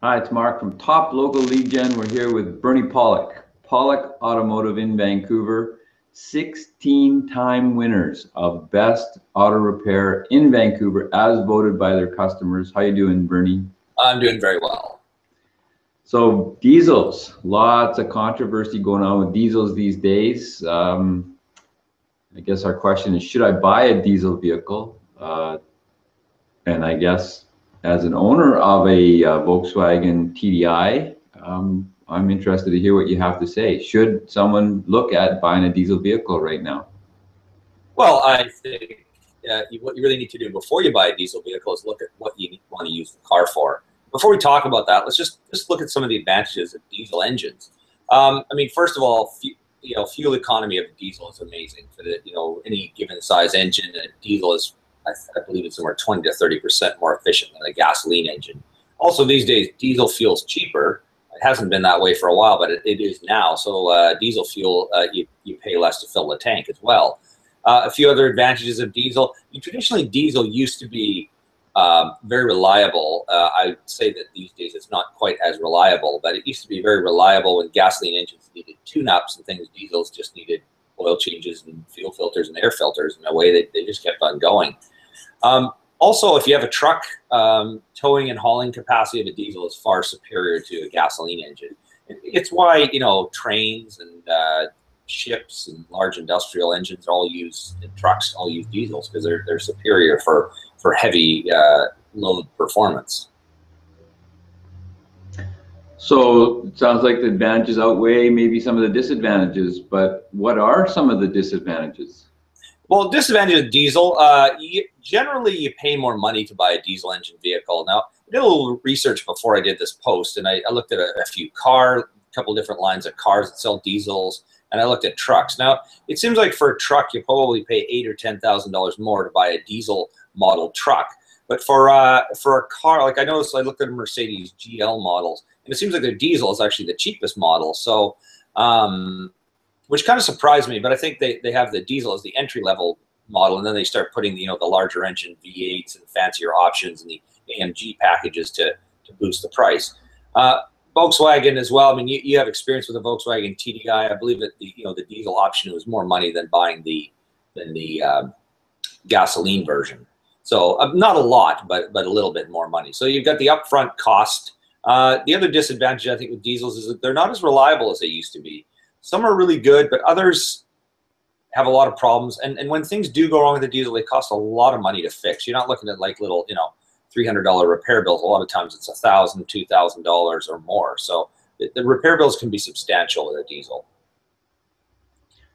Hi, it's Mark from Top Local Lead Gen. We're here with Bernie Pawlik, Pawlik Automotive in Vancouver. 16-time winners of Best Auto Repair in Vancouver as voted by their customers. How you doing, Bernie? I'm doing very well. So diesels, lots of controversy going on with diesels these days. I guess our question is, should I buy a diesel vehicle? And I guess as an owner of a Volkswagen TDI, I'm interested to hear what you have to say. Should someone look at buying a diesel vehicle right now? Well, I think what you really need to do before you buy a diesel vehicle is look at what you want to use the car for. Before we talk about that, let's just look at some of the advantages of diesel engines. I mean, first of all, fuel economy of diesel is amazing. For any given size engine, a diesel is, I believe it's somewhere 20 to 30% more efficient than a gasoline engine. Also, these days, diesel fuel's cheaper. It hasn't been that way for a while, but it is now. So diesel fuel, you pay less to fill the tank as well. A few other advantages of diesel. Traditionally, diesel used to be very reliable. I'd say that these days it's not quite as reliable, but it used to be very reliable when gasoline engines needed tune-ups and things. Diesels just needed oil changes and fuel filters and air filters, and the way they just kept on going. Also, if you have a truck, towing and hauling capacity of a diesel is far superior to a gasoline engine. It's why trains and ships and large industrial engines and trucks all use diesels, because they're superior for heavy load performance. So it sounds like the advantages outweigh maybe some of the disadvantages, but what are some of the disadvantages? Well, disadvantage of diesel, generally you pay more money to buy a diesel engine vehicle. Now, I did a little research before I did this post, and I looked at a couple different lines of cars that sell diesels, and I looked at trucks. Now, it seems like for a truck, you probably pay $8,000 or $10,000 more to buy a diesel model truck. But for a car, like I noticed, I looked at a Mercedes GL models, and it seems like their diesel is actually the cheapest model. So, which kind of surprised me, but I think they have the diesel as the entry-level model, and then they start putting the larger engine V8s and fancier options and the AMG packages to boost the price. Volkswagen as well. I mean, you have experience with the Volkswagen TDI. I believe that the diesel option was more money than buying the gasoline version. So not a lot, but a little bit more money. So you've got the upfront cost. The other disadvantage I think with diesels is that they're not as reliable as they used to be. Some are really good, but others have a lot of problems. And when things do go wrong with the diesel, they cost a lot of money to fix. You're not looking at like little, $300 repair bills. A lot of times it's $1,000, $2,000 or more. So the repair bills can be substantial with a diesel.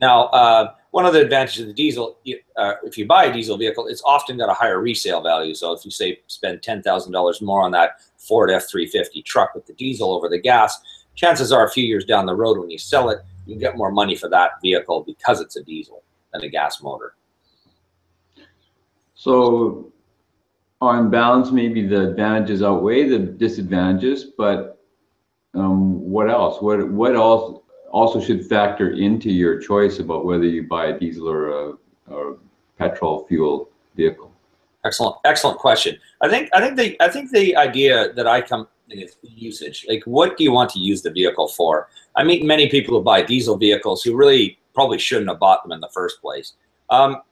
Now, one other advantage of the diesel, if you buy a diesel vehicle, it's often got a higher resale value. So if you spend $10,000 more on that Ford F-350 truck with the diesel over the gas, chances are a few years down the road when you sell it, you get more money for that vehicle because it's a diesel than a gas motor. So on balance, maybe the advantages outweigh the disadvantages, but what else? What else also should factor into your choice about whether you buy a diesel or a petrol fuel vehicle? Excellent question. I think the idea that I come in is usage. Like, what do you want to use the vehicle for? I meet many people who buy diesel vehicles who really probably shouldn't have bought them in the first place.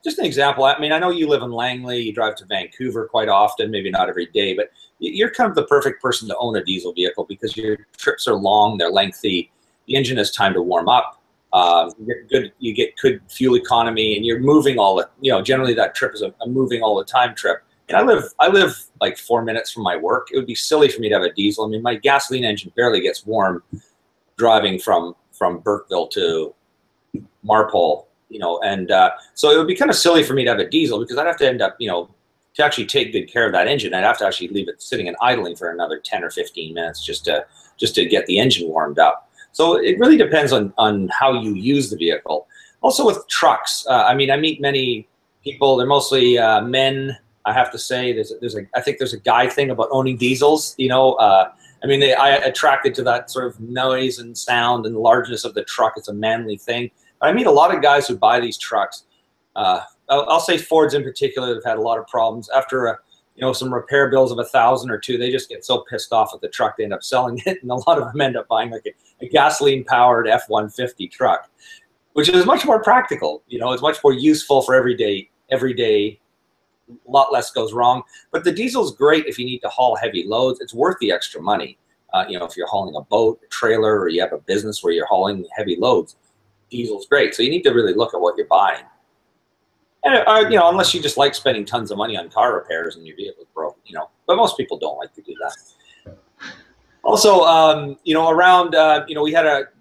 Just an example. I mean, I know you live in Langley. You drive to Vancouver quite often, maybe not every day, but you're kind of the perfect person to own a diesel vehicle because your trips are long, they're lengthy. The engine has time to warm up. You get good fuel economy, and you're moving all the. Generally that trip is a moving all the time trip. And I live like 4 minutes from my work. It would be silly for me to have a diesel. I mean, my gasoline engine barely gets warm driving from Burkeville to Marpole. So it would be kind of silly for me to have a diesel because I'd have to end up, to actually take good care of that engine, I'd have to actually leave it sitting and idling for another 10 or 15 minutes just to get the engine warmed up. So it really depends on how you use the vehicle. Also with trucks, I mean, I meet many people. They're mostly men. I have to say, I think there's a guy thing about owning diesels. I mean, I attracted to that sort of noise and sound and largeness of the truck. It's a manly thing. I meet a lot of guys who buy these trucks. I'll say Fords in particular have had a lot of problems after some repair bills of $1,000 or $2,000. They just get so pissed off at the truck they end up selling it, and a lot of them end up buying like a gasoline-powered F-150 truck, which is much more practical. It's much more useful for every day. A lot less goes wrong. But the diesel's great if you need to haul heavy loads. It's worth the extra money. If you're hauling a boat, a trailer, or you have a business where you're hauling heavy loads, diesel's great. So you need to really look at what you're buying. And unless you just like spending tons of money on car repairs and your vehicle's broke, but most people don't like to do that. Also, around,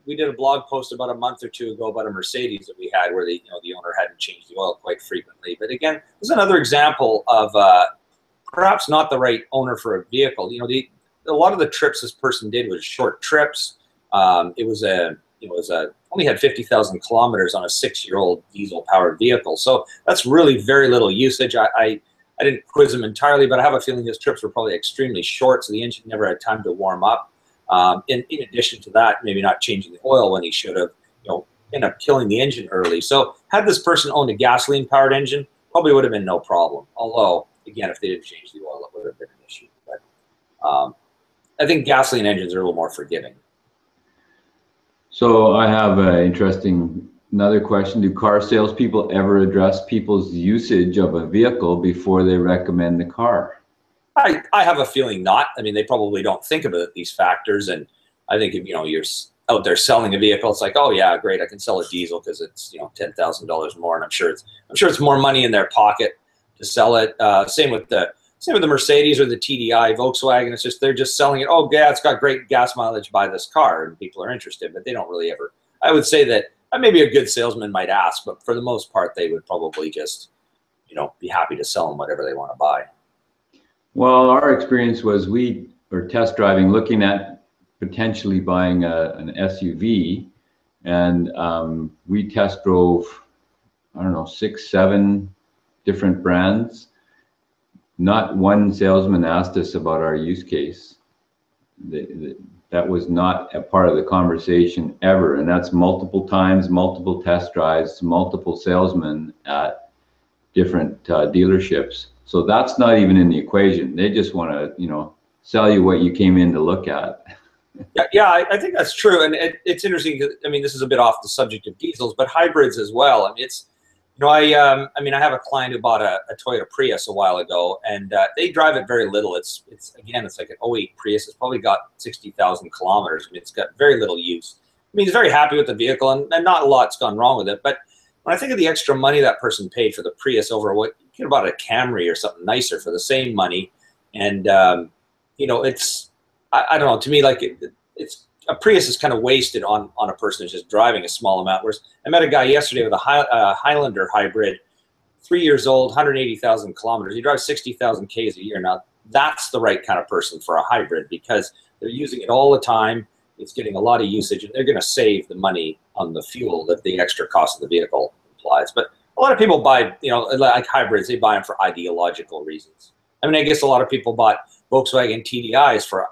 we did a blog post about a month or two ago about a Mercedes that we had where the owner hadn't changed the oil quite frequently. But again, this is another example of perhaps not the right owner for a vehicle. A lot of the trips this person did was short trips. It was only had 50,000 kilometers on a 6-year-old diesel-powered vehicle. So that's really very little usage. I didn't quiz him entirely, but I have a feeling his trips were probably extremely short, so the engine never had time to warm up. In addition to that, maybe not changing the oil when he should have, end up killing the engine early. So had this person owned a gasoline-powered engine, probably would have been no problem. Although, again, if they didn't change the oil, it would have been an issue. But I think gasoline engines are a little more forgiving. So I have another question. Do car salespeople ever address people's usage of a vehicle before they recommend the car? I have a feeling not. I mean, they probably don't think about these factors. And I think if you're out there selling a vehicle, it's like, oh yeah, great, I can sell a diesel because it's $10,000 more, and I'm sure it's more money in their pocket to sell it. Same with the Mercedes or the TDI, Volkswagen. It's just they're just selling it. Oh yeah, it's got great gas mileage. Buy this car, and people are interested, but they don't really ever. I would say that maybe a good salesman might ask, but for the most part, they would probably just be happy to sell them whatever they want to buy. Well, our experience was we were test driving, looking at potentially buying an SUV, and we test drove, I don't know, 6, 7 different brands. Not one salesman asked us about our use case. That was not a part of the conversation ever, and that's multiple times, multiple test drives, multiple salesmen at different dealerships. So that's not even in the equation. They just want to, sell you what you came in to look at. Yeah, I think that's true, and it's interesting. I mean, this is a bit off the subject of diesels, but hybrids as well. I mean, I have a client who bought a Toyota Prius a while ago, and they drive it very little. It's like an '08 Prius. It's probably got 60,000 kilometers. I mean, it's got very little use. I mean, he's very happy with the vehicle, and not a lot's gone wrong with it. But when I think of the extra money that person paid for the Prius over what you could have bought a Camry or something nicer for the same money, and it's I don't know. To me, like it's a Prius is kind of wasted on a person who's just driving a small amount. Whereas I met a guy yesterday with a Highlander hybrid, 3 years old, 180,000 kilometers. He drives 60,000 Ks a year. Now, that's the right kind of person for a hybrid because they're using it all the time. It's getting a lot of usage, and they're going to save the money on the fuel that the extra cost of the vehicle implies. But a lot of people buy, like hybrids, they buy them for ideological reasons. I mean, I guess a lot of people bought Volkswagen TDIs for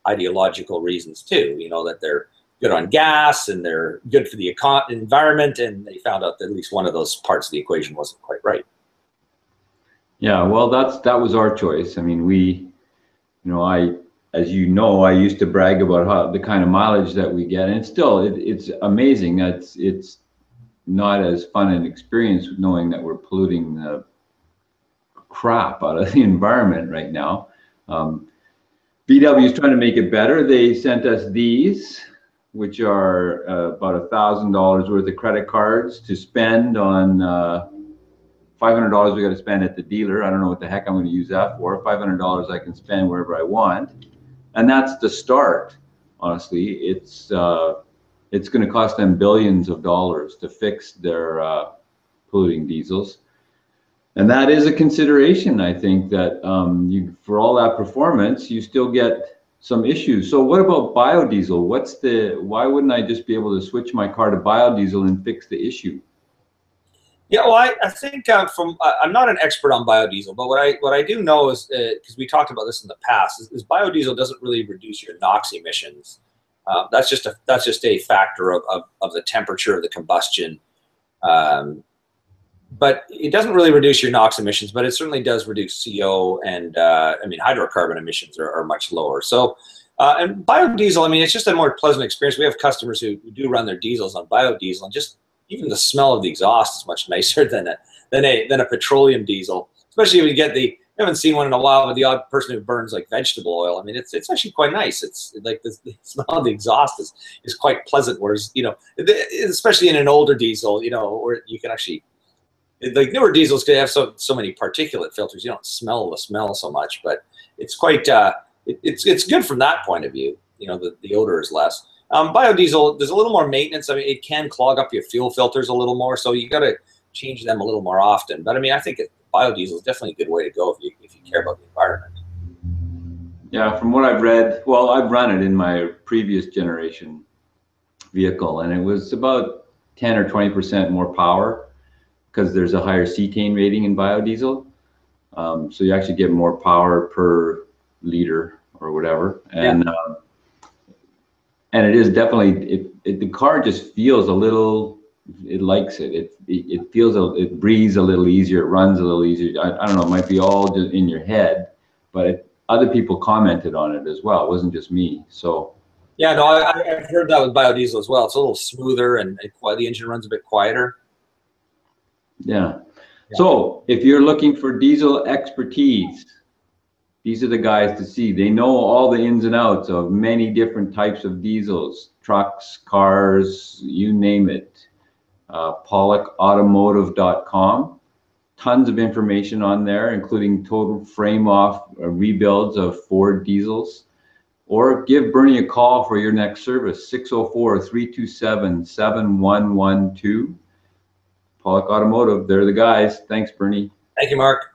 ideological reasons too, that they're good on gas and they're good for the environment, and they found out that at least one of those parts of the equation wasn't quite right. Yeah, well, that was our choice. I mean, as you know, I used to brag about the kind of mileage that we get, and it's amazing that it's not as fun an experience knowing that we're polluting the crap out of the environment right now. VW is trying to make it better. They sent us these, which are about $1,000 worth of credit cards to spend on $500 we got to spend at the dealer. I don't know what the heck I'm going to use that for. $500 I can spend wherever I want, and that's the start. Honestly, it's going to cost them billions of dollars to fix their polluting diesels. And that is a consideration. I think that for all that performance, you still get some issues. So what about biodiesel? Why wouldn't I just be able to switch my car to biodiesel and fix the issue? Yeah, well, I think I'm not an expert on biodiesel, but what I do know is, because we talked about this in the past, is biodiesel doesn't really reduce your NOx emissions. That's just a factor of the temperature of the combustion. but it doesn't really reduce your NOx emissions, but it certainly does reduce CO and I mean, hydrocarbon emissions are much lower. So, and biodiesel, I mean, it's just a more pleasant experience. We have customers who do run their diesels on biodiesel, and just even the smell of the exhaust is much nicer than a petroleum diesel, especially if you get the, I haven't seen one in a while, but the odd person who burns like vegetable oil. I mean, it's actually quite nice. It's like the smell of the exhaust is quite pleasant. Whereas, you know, especially in an older diesel, you know, where you can actually, like newer diesels could have so many particulate filters. You don't smell the smell so much, but it's quite, it's good from that point of view. You know, the odor is less. Biodiesel, there's a little more maintenance. I mean, it can clog up your fuel filters a little more, so you got to change them a little more often. But I mean, I think biodiesel is definitely a good way to go if you care about the environment. Yeah, from what I've read, well, I've run it in my previous generation vehicle, and it was about 10 or 20% more power because there's a higher cetane rating in biodiesel. So you actually get more power per liter or whatever. And yeah. And it is definitely, the car just feels a little, it likes it. It feels, it breathes a little easier, it runs a little easier. I don't know, it might be all just in your head, but other people commented on it as well. It wasn't just me, so. Yeah, no, I've heard that with biodiesel as well. It's a little smoother and the engine runs a bit quieter. Yeah. So if you're looking for diesel expertise, these are the guys to see. They know all the ins and outs of many different types of diesels, trucks, cars, you name it. PawlikAutomotive.com. Tons of information on there, including total frame-off rebuilds of Ford diesels. Or give Bernie a call for your next service, 604-327-7112. Pawlik Automotive, they're the guys. Thanks, Bernie. Thank you, Mark.